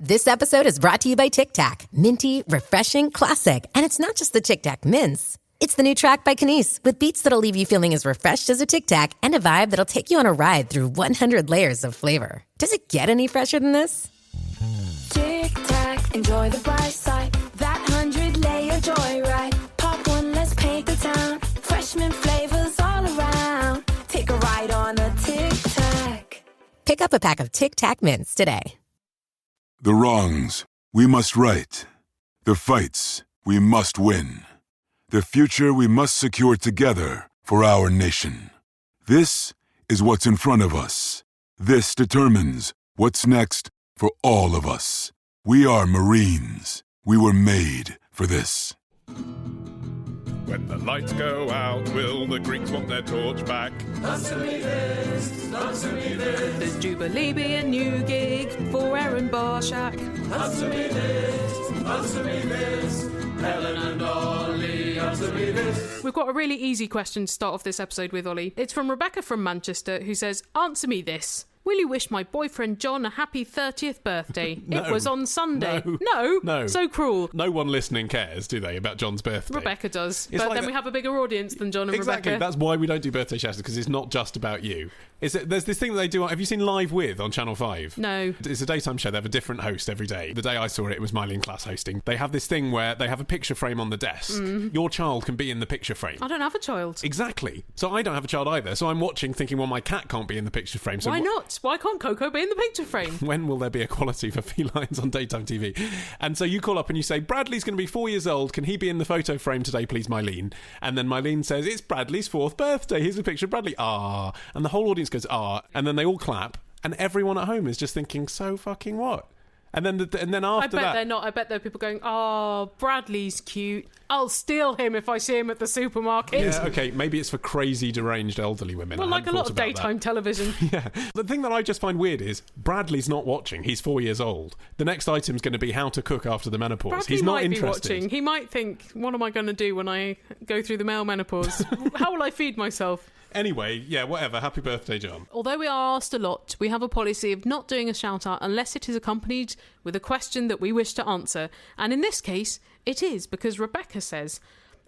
This episode is brought to you by Tic Tac. Minty, refreshing, classic. And it's not just the Tic Tac mints. It's the new track by Kenise with beats that'll leave you feeling as refreshed as a Tic Tac and a vibe that'll take you on a ride through 100 layers of flavor. Does it get any fresher than this? Tic Tac, enjoy the bright side. That 100-layer joyride. Pop one, let's paint the town. Freshman flavors all around. Take a ride on a Tic Tac. Pick up a pack of Tic Tac mints today. The wrongs we must right. The fights we must win. The future we must secure together for our nation. This is what's in front of us. This determines what's next for all of us. We are Marines. We were made for this. When the lights go out, will the Greeks want their torch back? Answer me this, answer me this. There's Jubilee be a new gig for Aaron Barshak. Answer me this, answer me this. Helen and Ollie, answer me this. We've got a really easy question to start off this episode with, Ollie. It's from Rebecca from Manchester, who says, answer me this. Will you wish my boyfriend John a happy 30th birthday? No. It was on Sunday. No. So cruel. No one listening cares, do they, about John's birthday? Rebecca does. It's but like then we have a bigger audience than John and exactly. Rebecca. That's why we don't do birthday shatters, because it's not just about you. There's this thing that they do. Have you seen Live With on Channel 5? No. It's a daytime show. They have a different host every day. The day I saw it, it was Miley in Class hosting. They have this thing where they have a picture frame on the desk. Your child can be in the picture frame. I don't have a child. Exactly. So I don't have a child either. So I'm watching thinking, well, my cat can't be in the picture frame. So Why not? Why can't Coco be in the picture frame? When will there be equality for felines on daytime TV? And so you call up and you say, Bradley's going to be 4 years old. Can he be in the photo frame today, please, Mylene? And then Mylene says, it's Bradley's 4th birthday. Here's a picture of Bradley. Ah. And the whole audience goes, ah. And then they all clap. And everyone at home is just thinking, so fucking what? And then after that... they're not. I bet there are people going, oh, Bradley's cute. I'll steal him if I see him at the supermarket. Yeah, okay, maybe it's for crazy, deranged elderly women. Well, like a lot of daytime television. Yeah. The thing that I just find weird is Bradley's not watching. He's 4 years old. The next item's going to be how to cook after the menopause. Bradley He's not might interested. be watching. He might think, what am I going to do when I go through the male menopause? How will I feed myself? Anyway, yeah, whatever. Happy birthday, John. Although we are asked a lot, we have a policy of not doing a shout-out unless it is accompanied with a question that we wish to answer. And in this case, it is, because Rebecca says,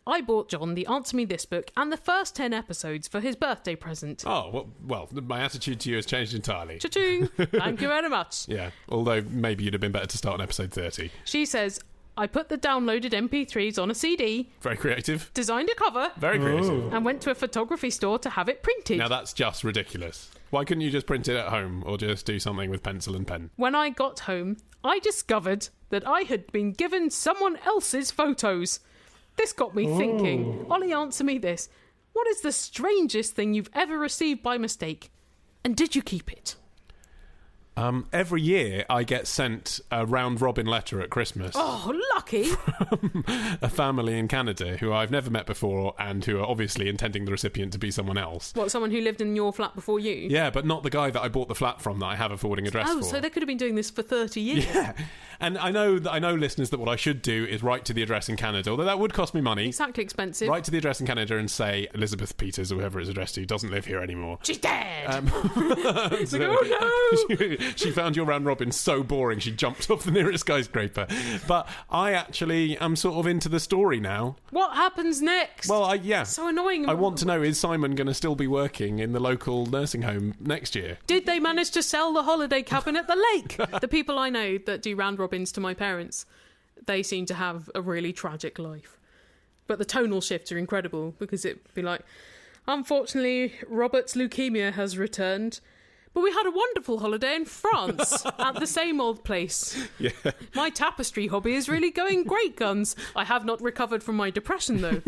I bought John the Answer Me This book and the first 10 episodes for his birthday present. Oh, well, my attitude to you has changed entirely. Cha-ching! Thank you very much. Yeah, although maybe you'd have been better to start on episode 30. She says, I put the downloaded MP3s on a CD. Very creative. Designed a cover. Very creative. And went to a photography store to have it printed. Now that's just ridiculous. Why couldn't you just print it at home or just do something with pencil and pen? When I got home, I discovered that I had been given someone else's photos. This got me thinking. Ollie, answer me this. What is the strangest thing you've ever received by mistake? And did you keep it? Every year I get sent a round-robin letter at Christmas. Oh, lucky. From a family in Canada who I've never met before and who are obviously intending the recipient to be someone else. What, someone who lived in your flat before you? Yeah, but not the guy that I bought the flat from that I have a forwarding address for. Oh, so they could have been doing this for 30 years. Yeah. And I know, listeners, that what I should do is write to the address in Canada, although that would cost me money. Exactly expensive. Write to the address in Canada and say Elizabeth Peters, or whoever it's addressed to, doesn't live here anymore. She's dead! So, like, oh no! she found your round robin so boring she jumped off the nearest skyscraper. But I actually am sort of into the story now. What happens next? Well, yeah. So annoying. I want to know, is Simon going to still be working in the local nursing home next year? Did they manage to sell the holiday cabin at the lake? The people I know that do round robins to my parents, they seem to have a really tragic life. But the tonal shifts are incredible, because it'd be like, unfortunately, Robert's leukemia has returned. But we had a wonderful holiday in France at the same old place. Yeah. My tapestry hobby is really going great guns. I have not recovered from my depression, though.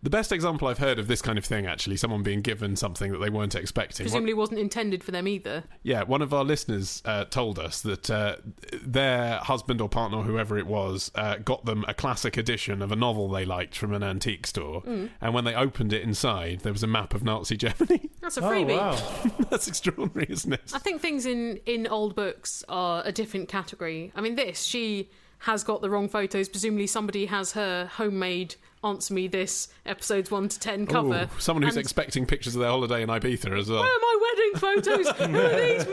The best example I've heard of this kind of thing, actually, someone being given something that they weren't expecting. Presumably wasn't intended for them either. Yeah, one of our listeners told us that their husband or partner, or whoever it was, got them a classic edition of a novel they liked from an antique store. And when they opened it inside, there was a map of Nazi Germany. That's a freebie. Oh, wow. That's extraordinary. seriousness. I think things in old books are a different category. I mean, she has got the wrong photos. Presumably somebody has her homemade Answer Me This episodes 1 to 10 cover. Ooh, someone who's expecting pictures of their holiday in Ibiza as well. Where are my wedding photos? Who are these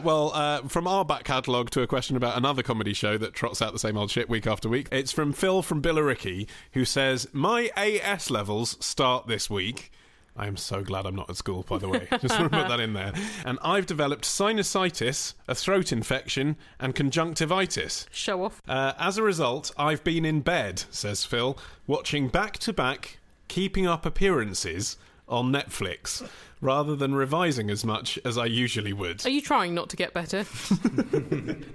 mingers? From our back catalogue to a question about another comedy show that trots out the same old shit week after week. It's from Phil from Billericay, who says, my AS levels start this week. I am so glad I'm not at school, by the way. Just want to put that in there. And I've developed sinusitis, a throat infection, and conjunctivitis. Show off. As a result, I've been in bed, says Phil, watching back-to-back Keeping Up Appearances on Netflix, rather than revising as much as I usually would. Are you trying not to get better?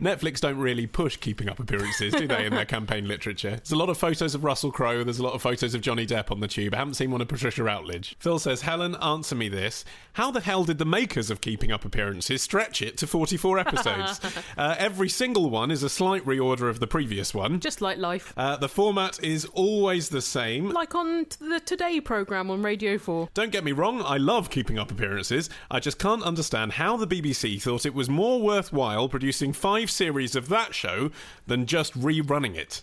Netflix don't really push Keeping Up Appearances, do they, in their campaign literature? There's a lot of photos of Russell Crowe, there's a lot of photos of Johnny Depp on the tube. I haven't seen one of Patricia Routledge. Phil says, Helen, answer me this. How the hell did the makers of Keeping Up Appearances stretch it to 44 episodes? Every single one is a slight reorder of the previous one. Just like life. The format is always the same. Like on the Today programme on Radio 4. Don't get me wrong, I love Keeping Up Appearances. I just can't understand how the BBC thought it was more worthwhile producing 5 series of that show than just rerunning it.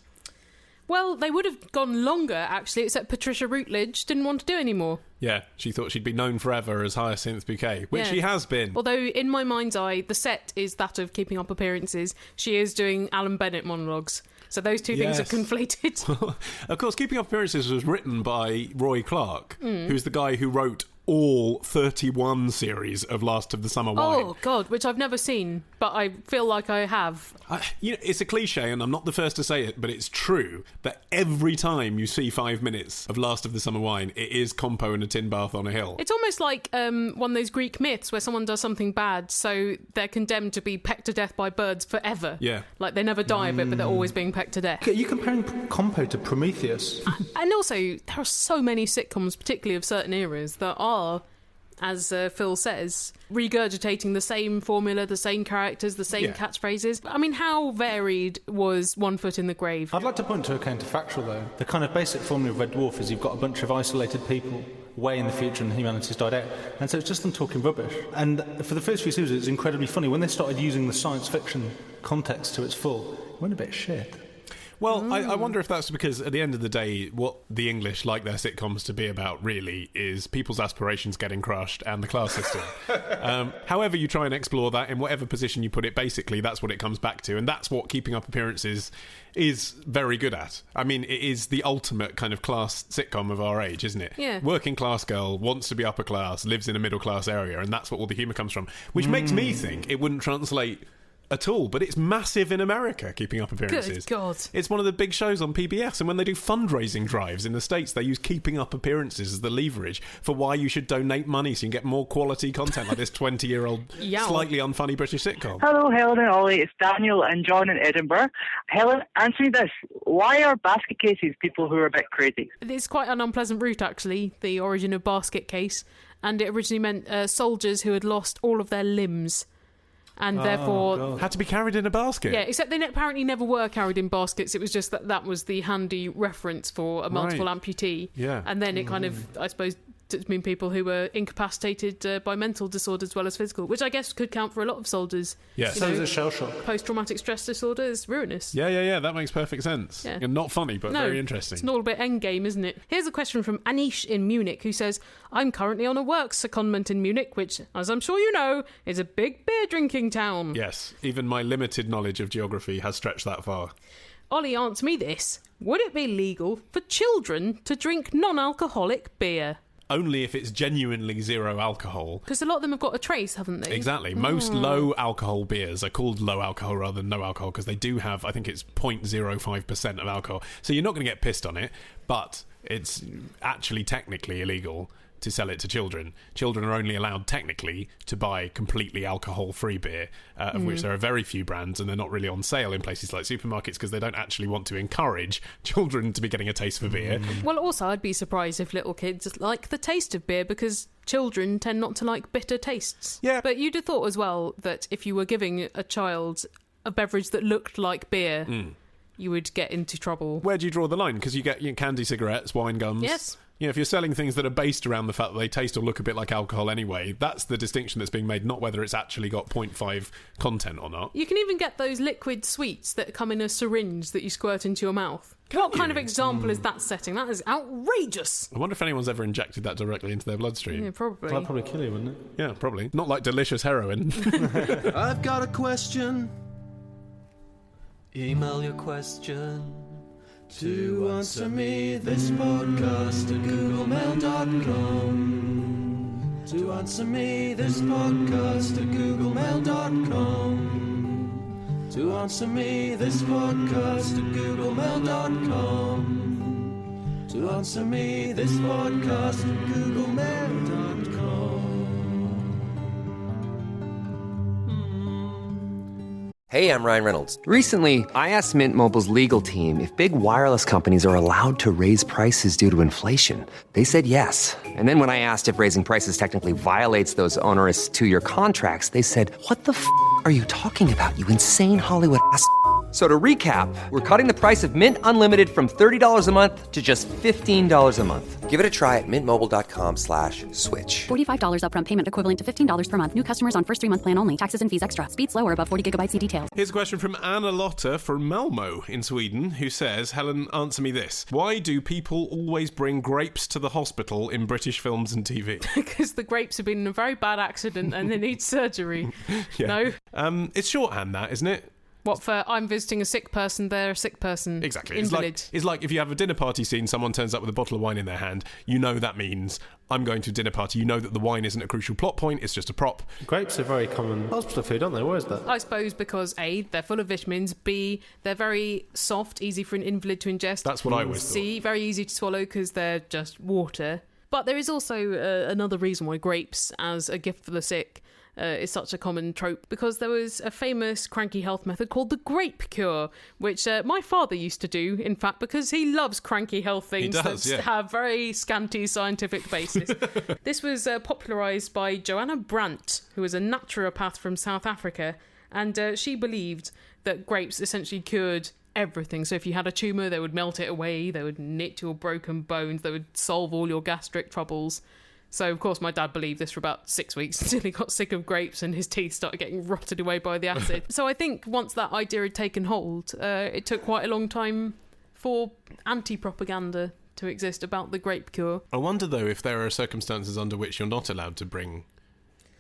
Well, they would have gone longer, actually, except Patricia Routledge didn't want to do any more. Yeah, she thought she'd be known forever as Hyacinth Bouquet, which she has been. Although, in my mind's eye, the set is that of Keeping Up Appearances. She is doing Alan Bennett monologues. So those two things are conflated. Of course, Keeping Up Appearances was written by Roy Clark, who's the guy who wrote all 31 series of Last of the Summer Wine. Oh, God, which I've never seen, but I feel like I have. It's a cliche, and I'm not the first to say it, but it's true that every time you see 5 minutes of Last of the Summer Wine, it is Compo in a tin bath on a hill. It's almost like one of those Greek myths where someone does something bad, so they're condemned to be pecked to death by birds forever. Yeah. Like, they never die of it, but they're always being pecked to death. Are you comparing Compo to Prometheus? And also, there are so many sitcoms, particularly of certain eras, that are, as Phil says, regurgitating the same formula, the same characters, the same catchphrases. I mean, how varied was One Foot in the Grave? I'd like to point to a counterfactual, though. The kind of basic formula of Red Dwarf is you've got a bunch of isolated people way in the future and humanity's died out. And so it's just them talking rubbish. And for the first few seasons, it's incredibly funny. When they started using the science fiction context to its full, it went a bit shit. Well, I wonder if that's because at the end of the day, what the English like their sitcoms to be about really is people's aspirations getting crushed and the class system. However you try and explore that, in whatever position you put it, basically that's what it comes back to, and that's what Keeping Up Appearances is very good at. I mean, it is the ultimate kind of class sitcom of our age, isn't it? Yeah. Working class girl, wants to be upper class, lives in a middle class area, and that's what all the humour comes from, which makes me think it wouldn't translate at all, but it's massive in America, Keeping Up Appearances. Good God. It's one of the big shows on PBS, and when they do fundraising drives in the States, they use Keeping Up Appearances as the leverage for why you should donate money so you can get more quality content like this 20-year-old, slightly unfunny British sitcom. Hello, Helen and Ollie. It's Daniel and John in Edinburgh. Helen, answer me this. Why are basket cases people who are a bit crazy? It's quite an unpleasant route, actually, the origin of basket case, and it originally meant soldiers who had lost all of their limbs. And therefore had to be carried in a basket. Yeah, except they apparently never were carried in baskets. It was just that was the handy reference for a multiple amputee. Yeah. And then it kind of, I suppose, to mean people who were incapacitated by mental disorders as well as physical, which I guess could count for a lot of soldiers. Yeah. So is a shell shock. Post-traumatic stress disorder is ruinous. Yeah, that makes perfect sense. Yeah. And not funny, but very interesting. It's all a bit endgame, isn't it? Here's a question from Anish in Munich, who says, I'm currently on a work secondment in Munich, which, as I'm sure you know, is a big beer-drinking town. Yes, even my limited knowledge of geography has stretched that far. Ollie, answer me this. Would it be legal for children to drink non-alcoholic beer? Only if it's genuinely zero alcohol. Because a lot of them have got a trace, haven't they? Exactly. Most low alcohol beers are called low alcohol rather than no alcohol because they do have, I think it's 0.05% of alcohol. So you're not going to get pissed on it, but it's actually technically illegal to sell it to children. Children are only allowed technically to buy completely alcohol-free beer, of which there are very few brands, and they're not really on sale in places like supermarkets because they don't actually want to encourage children to be getting a taste for beer. Well, also, I'd be surprised if little kids like the taste of beer because children tend not to like bitter tastes. Yeah. But you'd have thought as well that if you were giving a child a beverage that looked like beer, you would get into trouble. Where do you draw the line? Because you get candy cigarettes, wine gums. Yes. You know, if you're selling things that are based around the fact that they taste or look a bit like alcohol anyway, that's the distinction that's being made, not whether it's actually got 0.5 content or not. You can even get those liquid sweets that come in a syringe that you squirt into your mouth. What kind of example is that setting? That is outrageous. I wonder if anyone's ever injected that directly into their bloodstream. Yeah, probably. That'd probably kill you, wouldn't it? Yeah, probably. Not like delicious heroin. I've got a question. Email your question to answer me this podcast at googlemail.com. To answer me this podcast at googlemail.com. To answer me this podcast at googlemail.com. To answer me this podcast at googlemail.com. Hey, I'm Ryan Reynolds. Recently, I asked Mint Mobile's legal team if big wireless companies are allowed to raise prices due to inflation. They said yes. And then when I asked if raising prices technically violates those onerous 2-year contracts, they said, "What the f*** are you talking about, you insane Hollywood ass?" So to recap, we're cutting the price of Mint Unlimited from $30 a month to just $15 a month. Give it a try at mintmobile.com/switch. $45 upfront payment equivalent to $15 per month. New customers on first 3-month plan only. Taxes and fees extra. Speed slower above 40 gigabytes. See details. Here's a question from Anna Lotta from Malmo in Sweden, who says, Helen, answer me this. Why do people always bring grapes to the hospital in British films and TV? Because the grapes have been in a very bad accident and they need surgery. Yeah. No? It's shorthand, that, isn't it? What, for I'm visiting a sick person, they're a sick person? Exactly. Invalid. It's like if you have a dinner party scene, someone turns up with a bottle of wine in their hand, you know that means I'm going to a dinner party. You know that the wine isn't a crucial plot point, it's just a prop. Grapes are very common hospital food, aren't they? Why is that? I suppose because A, they're full of vitamins, B, they're very soft, easy for an invalid to ingest. That's what I always thought. C, very easy to swallow because they're just water. But there is also another reason why grapes as a gift for the sick is such a common trope, because there was a famous cranky health method called the grape cure, which my father used to do, in fact, because he loves cranky health things that have very scanty scientific basis. This was popularised by Joanna Brandt, who was a naturopath from South Africa, and she believed that grapes essentially cured everything. So if you had a tumour, they would melt it away, they would knit your broken bones, they would solve all your gastric troubles. So, of course, my dad believed this for about 6 weeks until he got sick of grapes and his teeth started getting rotted away by the acid. So I think once that idea had taken hold, it took quite a long time for anti-propaganda to exist about the grape cure. I wonder, though, if there are circumstances under which you're not allowed to bring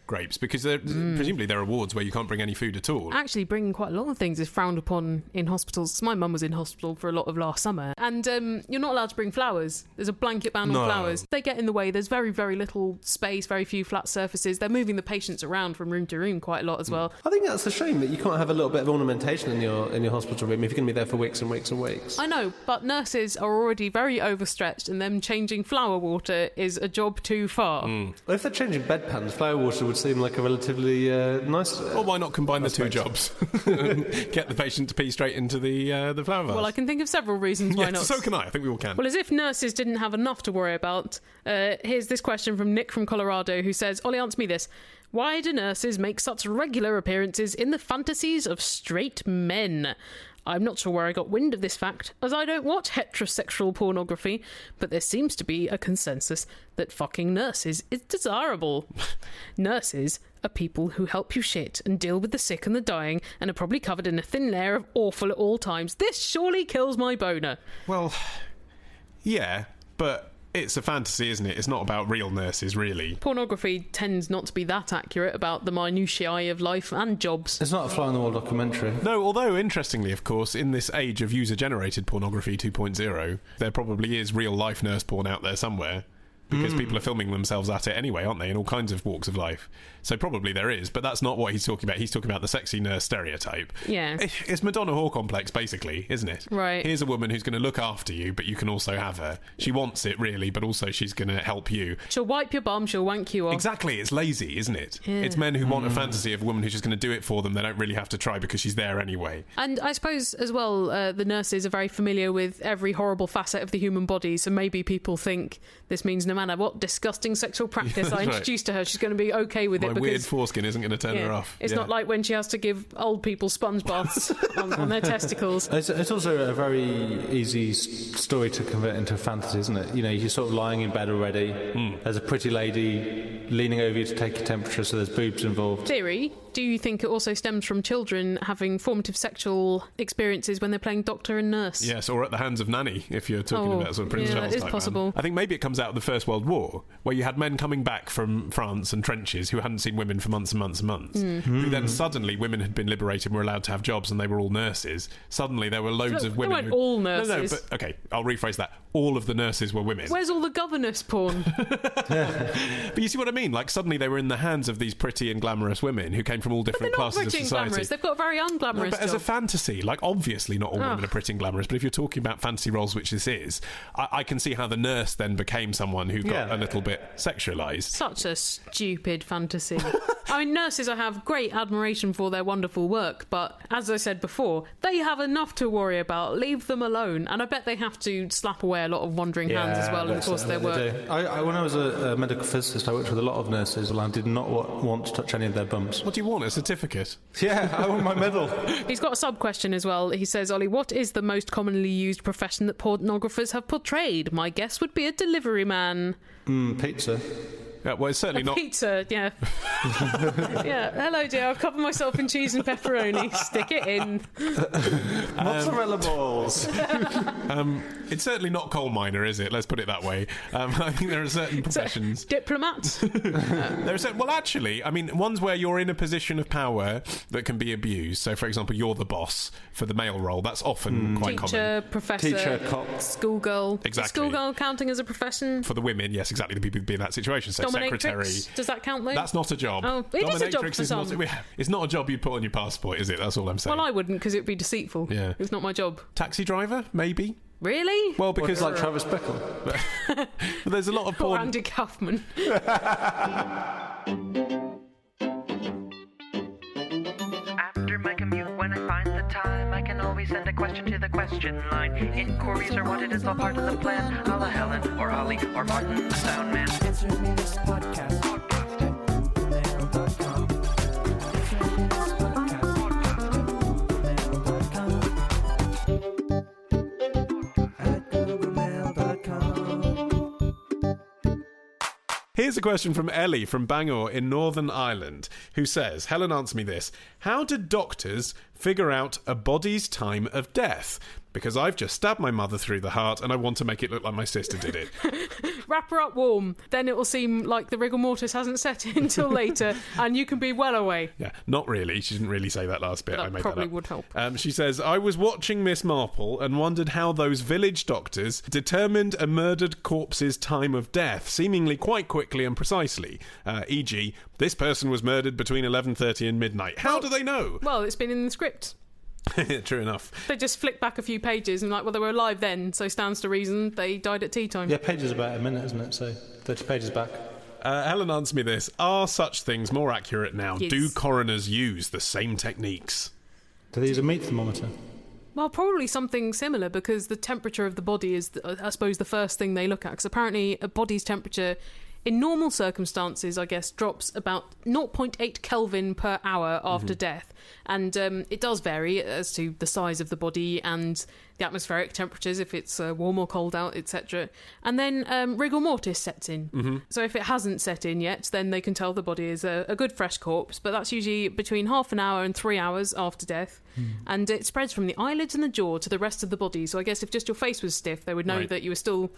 grapes, because presumably there are wards where you can't bring any food at all. Actually, bringing quite a lot of things is frowned upon in hospitals. My mum was in hospital for a lot of last summer, and you're not allowed to bring flowers. There's a blanket ban on flowers. They get in the way. There's very, very little space, very few flat surfaces. They're moving the patients around from room to room quite a lot as well. I think that's a shame that you can't have a little bit of ornamentation in your hospital room if you're going to be there for weeks and weeks and weeks. I know, but nurses are already very overstretched, and them changing flower water is a job too far. Well, if they're changing bedpans, flower water would seem like a relatively nice... Well, why not combine the two jobs? Get the patient to pee straight into the flower vase. Well, I can think of several reasons why not. So can I think we all can. Well, as if nurses didn't have enough to worry about, here's this question from Nick from Colorado, who says, Ollie, answer me this. Why do nurses make such regular appearances in the fantasies of straight men? I'm not sure where I got wind of this fact, as I don't watch heterosexual pornography, but there seems to be a consensus that fucking nurses is desirable. Nurses are people who help you shit and deal with the sick and the dying, and are probably covered in a thin layer of awful at all times. This surely kills my boner. Well, yeah, but it's a fantasy, isn't it? It's not about real nurses, really. Pornography tends not to be that accurate about the minutiae of life and jobs. It's not a fly-on-the-wall documentary. No, although, interestingly, of course, in this age of user-generated pornography 2.0, there probably is real-life nurse porn out there somewhere. Because people are filming themselves at it anyway, aren't they, in all kinds of walks of life. So probably there is, but that's not what he's talking about. He's talking about the sexy nurse stereotype. Yeah. It's Madonna whore complex, basically, isn't it? Right. Here's a woman who's going to look after you, but you can also have her. She wants it, really, but also she's going to help you. She'll wipe your bum, she'll wank you off. Exactly, it's lazy, isn't it? Yeah. It's men who want a fantasy of a woman who's just going to do it for them. They don't really have to try because she's there anyway. And I suppose, as well, the nurses are very familiar with every horrible facet of the human body, so maybe people think this means no matter what disgusting sexual practice I right. introduce to her, she's going to be okay with it. My because weird foreskin isn't going to turn her off. It's not like when she has to give old people sponge baths on their testicles. It's also a very easy story to convert into a fantasy, isn't it? You know, you're sort of lying in bed already. There's a pretty lady leaning over you to take your temperature, so there's boobs involved. Theory, do you think it also stems from children having formative sexual experiences when they're playing doctor and nurse? Yes, or at the hands of nanny, if you're talking about sort of Prince Charles that is type possible. man. I think maybe it comes out of the First World War, where you had men coming back from France and trenches who hadn't seen women for months and months and months, who then suddenly, women had been liberated and were allowed to have jobs and they were all nurses. Suddenly there were loads of women. They weren't all nurses. No, but okay, I'll rephrase that. All of the nurses were women. Where's all the governess porn? But you see what I mean? Like, suddenly they were in the hands of these pretty and glamorous women who came from all different classes of pretty and society. glamorous. They've got a very unglamorous No, but as a job. fantasy, like, obviously not all women are pretty and glamorous, but if you're talking about fantasy roles, which this is, I can see how the nurse then became someone who got a little bit sexualised. Such a stupid fantasy. I mean, nurses I have great admiration for their wonderful work, but as I said before, they have enough to worry about. Leave them alone. And I bet they have to slap away a lot of wandering hands as well in the course of their work. When I was a medical physicist, I worked with a lot of nurses, and I did not want to touch any of their bums. What do you want? A certificate? Yeah, I want my medal. He's got a sub-question as well. He says, Ollie, what is the most commonly used profession that pornographers have portrayed? My guess would be a delivery man. Pizza. Yeah, well, it's certainly not. Pizza, yeah. Yeah, hello, dear. I've covered myself in cheese and pepperoni. Stick it in. Mozzarella balls. It's certainly not coal miner, is it? Let's put it that way. I think there are certain professions. Diplomat. There are certain, well, actually, I mean, ones where you're in a position of power that can be abused. So, for example, you're the boss for the male role. That's often quite common. Teacher, professor, Teacher, cop, schoolgirl. Exactly. Is schoolgirl counting as a profession? For the women, yes, exactly. The people who be in that situation. So, secretary. Does that count, though? That's not a job. Oh, it is a job for some. It's not a job you'd put on your passport, is it? That's all I'm saying. Well, I wouldn't, because it would be deceitful. Yeah. It's not my job. Taxi driver, maybe. Really? Well, because like Travis Bickle. But there's a lot of Or porn. Andy Kaufman. After my commute, when I find the time, I can always send a question to the question line. Inquiries are wanted as all part of the plan. Holla Helen, or Ollie, or Martin the Stone Man. Answer me this podcast. Mail.com. Answer me this podcast. At googlemail.com. Here's a question from Ellie from Bangor in Northern Ireland, who says, Helen, answer me this. How did doctors figure out a body's time of death? Because I've just stabbed my mother through the heart and I want to make it look like my sister did it. Wrap her up warm. Then it will seem like the rigor mortis hasn't set in until later and you can be well away. Yeah, not really. She didn't really say that last bit. That I made probably that up. would help. She says, I was watching Miss Marple and wondered how those village doctors determined a murdered corpse's time of death, seemingly quite quickly and precisely. E.g., this person was murdered between 11:30 and midnight. How do they know? Well, it's been in the script. True enough. They just flick back a few pages and well, they were alive then, so stands to reason they died at tea time. Yeah, pages about a minute, isn't it? So 30 pages back. Helen, answer me this. Are such things more accurate now? Yes. Do coroners use the same techniques? Do they use a meat thermometer? Well, probably something similar, because the temperature of the body is, I suppose, the first thing they look at. Because apparently a body's temperature, in normal circumstances, I guess, drops about 0.8 Kelvin per hour after death. And it does vary as to the size of the body and the atmospheric temperatures, if it's warm or cold out, etc. And then rigor mortis sets in. So if it hasn't set in yet, then they can tell the body is a good fresh corpse, but that's usually between half an hour and 3 hours after death. And it spreads from the eyelids and the jaw to the rest of the body. So I guess if just your face was stiff, they would know that you were still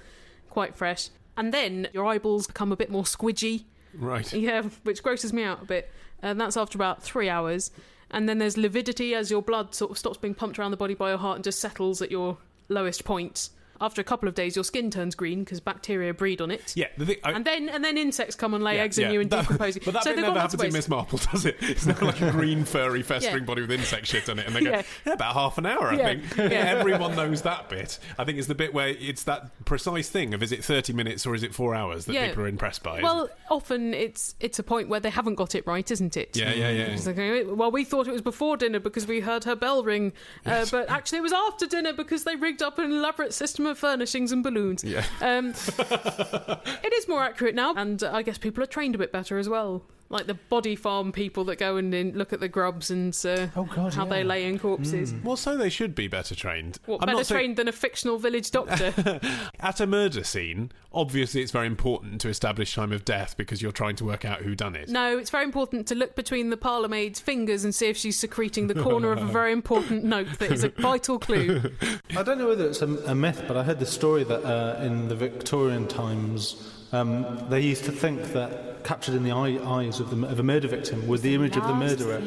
quite fresh. And then your eyeballs become a bit more squidgy. Right. Yeah, which grosses me out a bit. And that's after about 3 hours. And then there's lividity, as your blood sort of stops being pumped around the body by your heart and just settles at your lowest point. After a couple of days, your skin turns green because bacteria breed on it. Yeah, and then insects come and lay eggs in you and decompose you. But that so bit never happens in Miss Marple, does it? It's not like a green, furry, festering body with insect shit on it, and they go, about half an hour, I think. Everyone knows that bit. I think it's the bit where it's that precise thing of, is it 30 minutes or is it 4 hours that people are impressed by? Well, often it's a point where they haven't got it right, isn't it? Yeah. It's like, well, we thought it was before dinner because we heard her bell ring, but actually it was after dinner because they rigged up an elaborate system for furnishings and balloons. Yeah. It is more accurate now, and I guess people are trained a bit better as well. Like the body farm people that go and look at the grubs and how they lay in corpses. Well, so they should be better trained. What, better trained than a fictional village doctor? At a murder scene, obviously it's very important to establish time of death because you're trying to work out who done it. No, it's very important to look between the parlourmaid's fingers and see if she's secreting the corner of a very important note that is a vital clue. I don't know whether it's a myth, but I heard the story that in the Victorian times they used to think that captured in the eyes of a murder victim was the image of the murderer.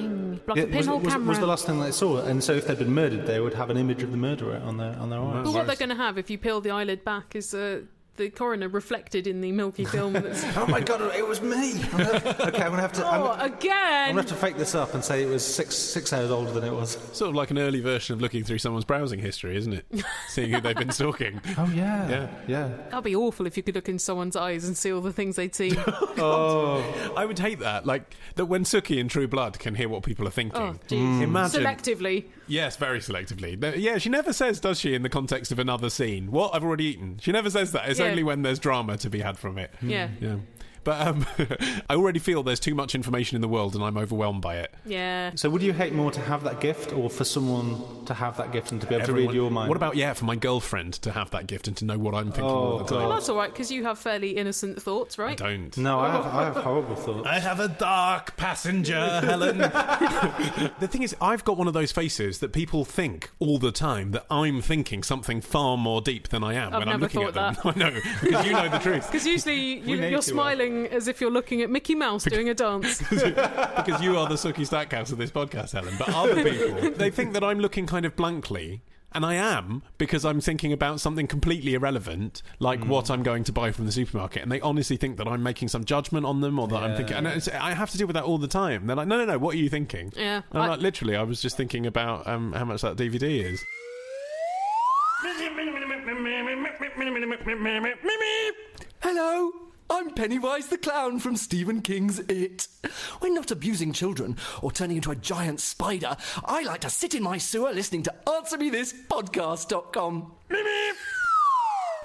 Like a pinhole camera. Was the last thing they saw, and so if they'd been murdered, they would have an image of the murderer on their eyes. But what they're going to have if you peel the eyelid back is the coroner reflected in the milky film. That's... Oh my God, it was me! I'm going to have to... again! I'm going to have to fake this up and say it was six hours older than it was. Sort of like an early version of looking through someone's browsing history, isn't it? Seeing who they've been stalking. Oh, yeah. That'd be awful if you could look in someone's eyes and see all the things they'd seen. I would hate that. Like, that when Suki in True Blood can hear what people are thinking. Oh, geez. Imagine... Selectively. Yes, very selectively. Yeah, she never says, does she, in the context of another scene, what, I've already eaten? She never says that. It's only when there's drama to be had from it. Yeah. But I already feel there's too much information in the world and I'm overwhelmed by it. Yeah. So would you hate more to have that gift or for someone to have that gift and to be able to read your mind? What about, for my girlfriend to have that gift and to know what I'm thinking all the time? Well, that's all right, because you have fairly innocent thoughts, right? I don't. No, I have horrible thoughts. I have a dark passenger, Helen. The thing is, I've got one of those faces that people think all the time that I'm thinking something far more deep than I am when I'm looking at them. I know, because you know the truth. Because usually you're smiling as if you're looking at Mickey Mouse doing a dance. Because you are the Suki Stackhouse of this podcast, Helen. But other people, they think that I'm looking kind of blankly. And I am, because I'm thinking about something completely irrelevant, like what I'm going to buy from the supermarket. And they honestly think that I'm making some judgment on them or that I'm thinking... And I have to deal with that all the time. They're like, no, what are you thinking? Yeah. And I'm like, literally, I was just thinking about how much that DVD is. Hello, I'm Pennywise the Clown from Stephen King's It. When not abusing children or turning into a giant spider, I like to sit in my sewer listening to AnswerMeThisPodcast.com.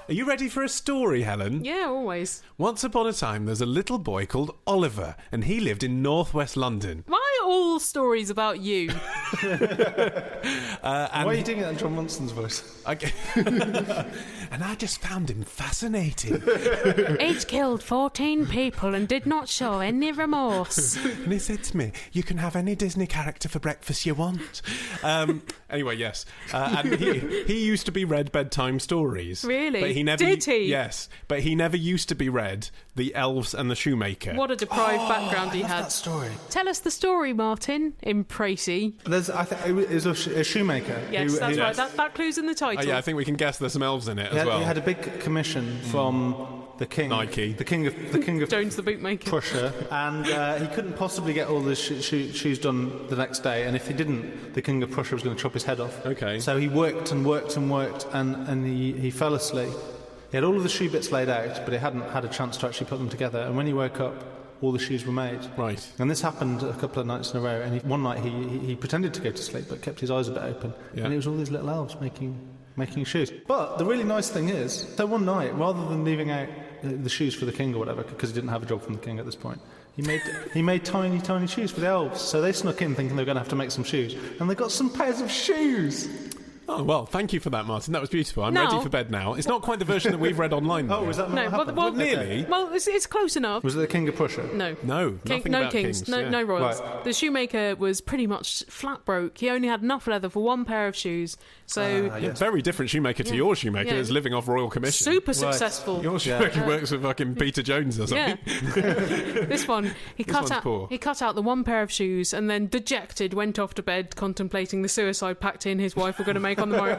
Are you ready for a story, Helen? Yeah, always. Once upon a time, there's a little boy called Oliver, and he lived in northwest London. Why are all stories about you? Why are you doing it in John Monson's voice? And I just found him fascinating. He'd killed 14 people and did not show any remorse. And he said to me, you can have any Disney character for breakfast you want. Anyway, yes. And he used to be read bedtime stories. Really? But he never, did he? Yes. But he never used to be read The Elves and the Shoemaker. What a deprived background he had. That story. Tell us the story, Martin, in Précy. I think it was a shoemaker. Yes, that's right. That clue's in the title. I think we can guess there's some elves in it as well. He had a big commission from the king, Nike, the king of Jones the bootmaker, Prussia, and he couldn't possibly get all the shoes done the next day. And if he didn't, the king of Prussia was going to chop his head off. Okay. So he worked and worked and worked, and he fell asleep. He had all of the shoe bits laid out, but he hadn't had a chance to actually put them together. And when he woke up, all the shoes were made. Right. And this happened a couple of nights in a row. And one night he pretended to go to sleep, but kept his eyes a bit open. Yeah. And it was all these little elves making shoes. But the really nice thing is, so one night, rather than leaving out the shoes for the king or whatever, because he didn't have a job from the king at this point, he made tiny shoes for the elves. So they snuck in thinking they were going to have to make some shoes, and they got some pairs of shoes. Oh, well, thank you for that, Martin. That was beautiful. I'm ready for bed now. It's not quite the version that we've read online. Oh, was that not what happened? Well, nearly. Well, it's close enough. Was it the king of Prussia? No, nothing about kings. No royals. Right. The shoemaker was pretty much flat broke. He only had enough leather for one pair of shoes. So very different shoemaker to your shoemaker that's living off royal commission. Super successful. Your shoemaker works with fucking Peter Jones or something. Yeah. This one, he cut out the one pair of shoes and then, dejected, went off to bed contemplating the suicide pact he and his wife were going to make on the morrow.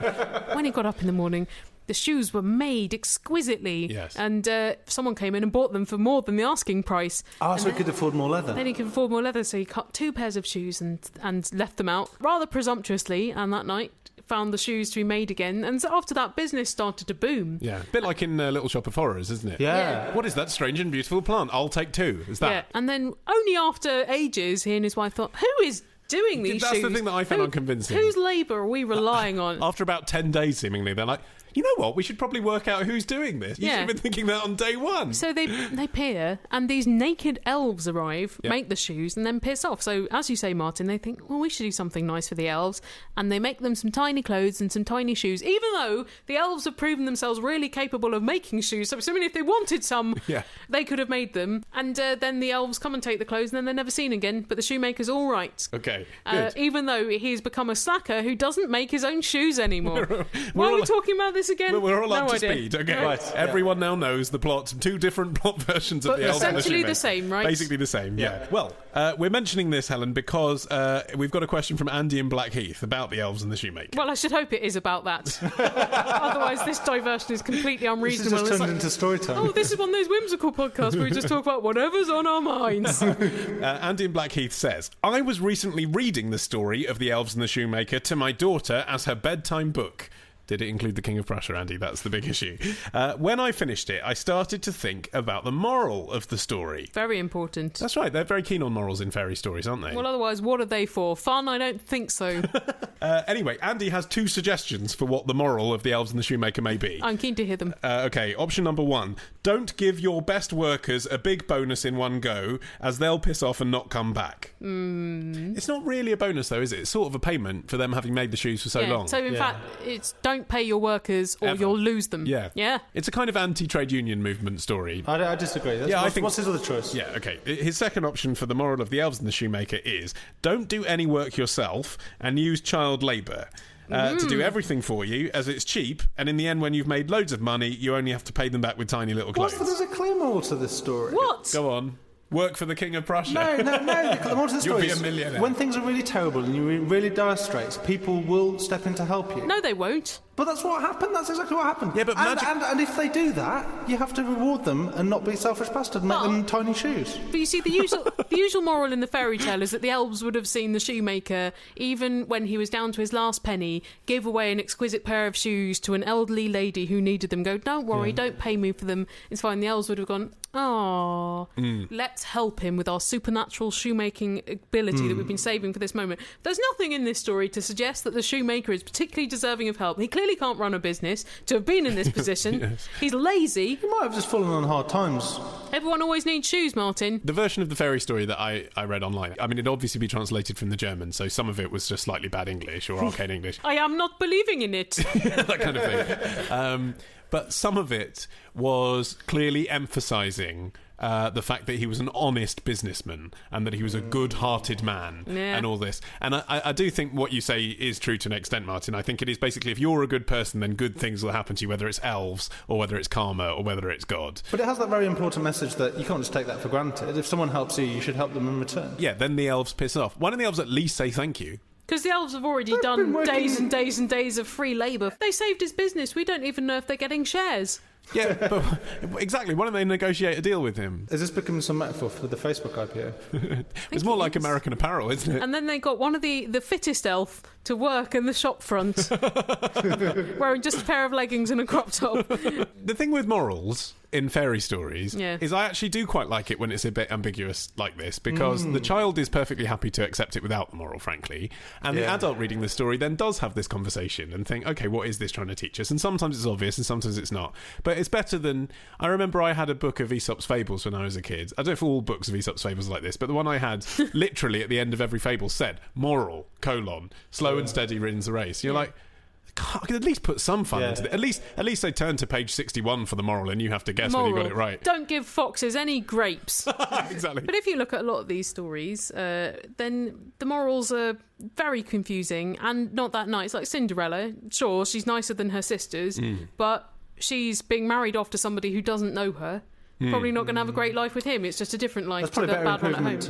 When he got up in the morning, the shoes were made exquisitely. Yes. And someone came in and bought them for more than the asking price. Oh, so he could afford more leather. Then he could afford more leather, so he cut 2 pairs of shoes and left them out rather presumptuously, and that night found the shoes to be made again. And so after that, business started to boom. Yeah, a bit like in Little Shop of Horrors, isn't it? Yeah. What is that strange and beautiful plant? I'll take 2. Is that? Yeah, and then only after ages, he and his wife thought, who is doing these shoes? That's the thing that I found unconvincing. Whose labour are we relying on? After about 10 days, seemingly, they're like, You know what? We should probably work out who's doing this. You should have been thinking that on day one. So they peer, and these naked elves arrive, make the shoes, and then piss off. So, as you say, Martin, they think, well, we should do something nice for the elves, and they make them some tiny clothes and some tiny shoes, even though the elves have proven themselves really capable of making shoes. So, I mean, if they wanted some, they could have made them. And then the elves come and take the clothes, and then they're never seen again. But the shoemaker's all right. Okay, good. Even though he's become a slacker who doesn't make his own shoes anymore. Why are we talking about this again? We're all up to idea. speed. Okay, right. Everyone now knows the plot. Two different plot versions of the elves and the shoemaker. Essentially the same, right? Basically the same. Yeah. Well, we're mentioning this, Helen, because we've got a question from Andy in Blackheath about the elves and the shoemaker. Well, I should hope it is about that. Otherwise, this diversion is completely unreasonable. This is just turned into story time. Oh, this is one of those whimsical podcasts where we just talk about whatever's on our minds. Andy in Blackheath says, I was recently reading the story of the elves and the shoemaker to my daughter as her bedtime book. Did it include the King of Prussia, Andy? That's the big issue. When I finished it, I started to think about the moral of the story. Very important. That's right. They're very keen on morals in fairy stories, aren't they? Well, otherwise, what are they for? Fun? I don't think so. Anyway, Andy has 2 suggestions for what the moral of the elves and the shoemaker may be. I'm keen to hear them. Okay, option number 1. Don't give your best workers a big bonus in one go, as they'll piss off and not come back. It's not really a bonus, though, is it? It's sort of a payment for them having made the shoes for so long. So, in fact, it's don't pay your workers or you'll lose them. Yeah. It's a kind of anti-trade union movement story. I disagree. What's his other choice? Yeah, okay. His second option for the moral of the elves and the shoemaker is don't do any work yourself and use child labour. To do everything for you, as it's cheap, and in the end, when you've made loads of money, you only have to pay them back with tiny little clothes. There's a clear moral to this story. What? Go on. Work for the King of Prussia. No. The moral to the story You'll be a millionaire. When things are really terrible and you're in really dire straits, people will step in to help you. No, they won't. But that's what happened. That's exactly what happened. Yeah, but and if they do that, you have to reward them and not be a selfish bastard and make them tiny shoes. But you see, the usual moral in the fairy tale is that the elves would have seen the shoemaker, even when he was down to his last penny, give away an exquisite pair of shoes to an elderly lady who needed them. Go, don't worry, don't pay me for them. It's fine. The elves would have gone, let's help him with our supernatural shoemaking ability that we've been saving for this moment. There's nothing in this story to suggest that the shoemaker is particularly deserving of help. He clearly can't run a business to have been in this position. Yes. He's lazy. He might have just fallen on hard times. Everyone always needs shoes, Martin. The version of the fairy story that I read online, I mean, it'd obviously be translated from the German, so some of it was just slightly bad English or arcane English. I am not believing in it. That kind of thing. But some of it was clearly emphasising the fact that he was an honest businessman and that he was a good-hearted man and all this. And I do think what you say is true to an extent, Martin. I think it is basically if you're a good person, then good things will happen to you, whether it's elves or whether it's karma or whether it's God. But it has that very important message that you can't just take that for granted. If someone helps you, you should help them in return. Yeah, then the elves piss off. Why don't the elves at least say thank you? Because the elves have already done days and days and days of free labour. They saved his business. We don't even know if they're getting shares. Yeah, but exactly. Why don't they negotiate a deal with him? Is this becoming some metaphor for the Facebook IPO? It's more like American Apparel, isn't it? And then they got one of the fittest elf to work in the shop front, wearing just a pair of leggings and a crop top. The thing with morals in fairy stories is I actually do quite like it when it's a bit ambiguous like this, because the child is perfectly happy to accept it without the moral, frankly, and the adult reading the story then does have this conversation and think, okay, what is this trying to teach us? And sometimes it's obvious and sometimes it's not, but it's better than... I remember I had a book of Aesop's Fables when I was a kid. I don't know if all books of Aesop's Fables are like this, but the one I had literally at the end of every fable said moral, slow and steady wins the race. You're like, I could at least put some fun into it. At least they turn to page 61 for the moral and you have to guess when you got it right. Don't give foxes any grapes. Exactly. But if you look at a lot of these stories, then the morals are very confusing and not that nice. Like Cinderella, sure, she's nicer than her sisters, but she's being married off to somebody who doesn't know her. Probably not going to have a great life with him. It's just a different life. That's probably to the bad one at home.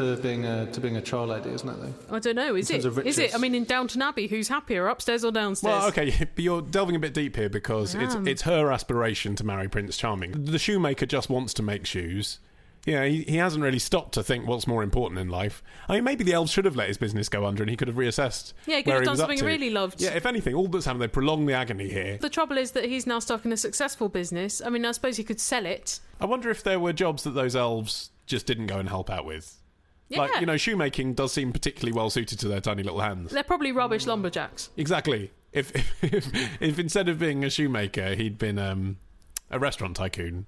To being a trial lady, isn't it? Though I don't know. Is it? I mean, in Downton Abbey, who's happier, upstairs or downstairs? Well, okay, but you're delving a bit deep here because it's her aspiration to marry Prince Charming. The shoemaker just wants to make shoes. Yeah, he hasn't really stopped to think what's more important in life. I mean, maybe the elves should have let his business go under and he could have reassessed. Yeah, he could have done something he really loved. Yeah, if anything, all that's happened, they prolong the agony here. The trouble is that he's now stuck in a successful business. I mean, I suppose he could sell it. I wonder if there were jobs that those elves just didn't go and help out with. Yeah. Like, shoemaking does seem particularly well suited to their tiny little hands. They're probably rubbish lumberjacks. Exactly. if instead of being a shoemaker, he'd been a restaurant tycoon,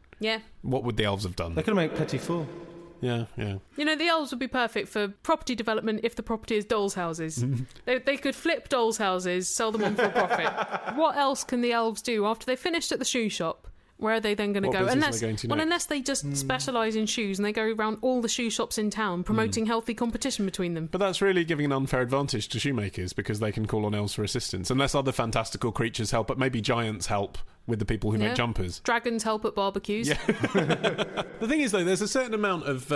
what would the elves have done? They could make petit four. Yeah. You know, the elves would be perfect for property development if the property is dolls' houses. They could flip dolls' houses, sell them on for a profit. What else can the elves do after they've finished at the shoe shop? Where are they then going to go? Unless they just specialise in shoes and they go around all the shoe shops in town promoting healthy competition between them. But that's really giving an unfair advantage to shoemakers because they can call on elves for assistance. Unless other fantastical creatures help, but maybe giants help with the people who make jumpers. Dragons help at barbecues. Yeah. The thing is, though, there's a certain amount of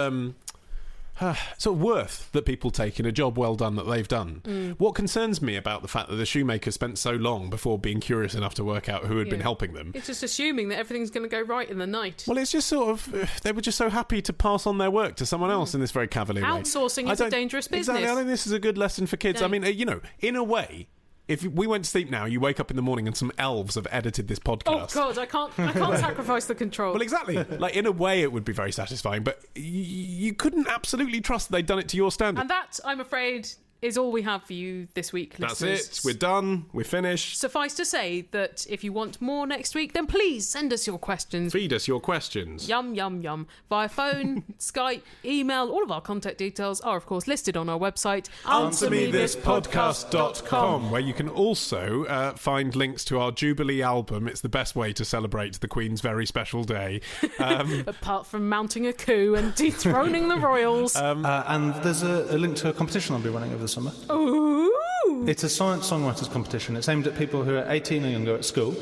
sort of worth that people take in a job well done that they've done. What concerns me about the fact that the shoemaker spent so long before being curious enough to work out who had been helping them. It's just assuming that everything's going to go right in the night. Well, it's just sort of, they were just so happy to pass on their work to someone else in this very cavalier way. Outsourcing is a dangerous business. Exactly, I think this is a good lesson for kids. Yeah. I mean, you know, in a way, if we went to sleep now, you wake up in the morning and some elves have edited this podcast. Oh God, I can't sacrifice the control. Well, exactly. Like, in a way, it would be very satisfying, but you couldn't absolutely trust they'd done it to your standard. And that, I'm afraid, is all we have for you this week, listeners. That's it. We're done. We're finished. Suffice to say that if you want more next week, then please send us your questions. Feed us your questions. Yum, yum, yum. Via phone, Skype, email. All of our contact details are, of course, listed on our website, AnswerMeThisPodcast.com, where you can also find links to our Jubilee album. It's the best way to celebrate the Queen's very special day. Apart from mounting a coup and dethroning the royals. And there's a link to a competition I'll be running over the summer. Ooh. It's a science songwriters competition. It's aimed at people who are 18 or younger at school,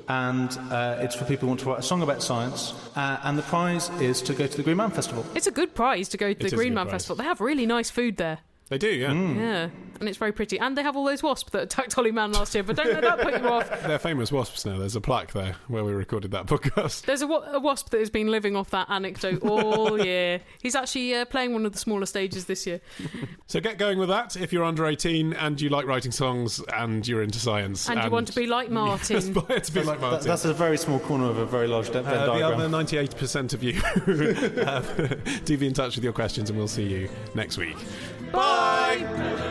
and it's for people who want to write a song about science, and the prize is to go to the Green Man Festival. It's a good prize to go to the Green Man Festival. They have really nice food there. They do, yeah. Yeah, and it's very pretty. And they have all those wasps that attacked Holly Man last year, but don't let that put you off. They're famous wasps now. There's a plaque there where we recorded that podcast. There's a wasp that has been living off that anecdote all year. He's actually playing one of the smaller stages this year. So get going with that if you're under 18 and you like writing songs and you're into science. And you want to be like Martin. Aspire to be like Martin. That's a very small corner of a very large Venn diagram. The other 98% of you do be in touch with your questions, and we'll see you next week. Bye!